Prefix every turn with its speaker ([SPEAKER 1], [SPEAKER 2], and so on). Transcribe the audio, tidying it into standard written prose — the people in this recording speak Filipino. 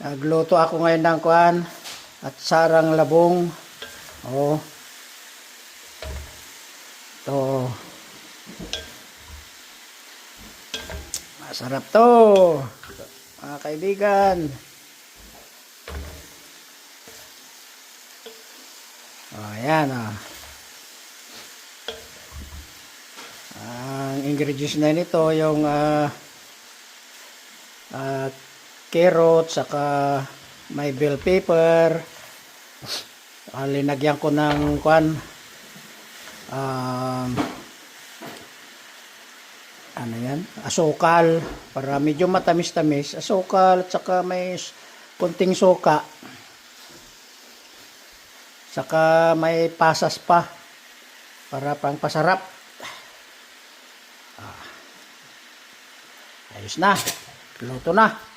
[SPEAKER 1] Nagluto ako ngayon ng kuan at sarang labong. Oh. To. Masarap to, mga kaibigan. Oh, ayan oh. Ang ingredients na nito yung carrot, saka may bell pepper. Linagyan ko ng kuan, ano yan, asukal para medyo matamis-tamis. Asukal at saka may kunting suka, saka may pasas pa para pang pasarap. Ayos na, luto na.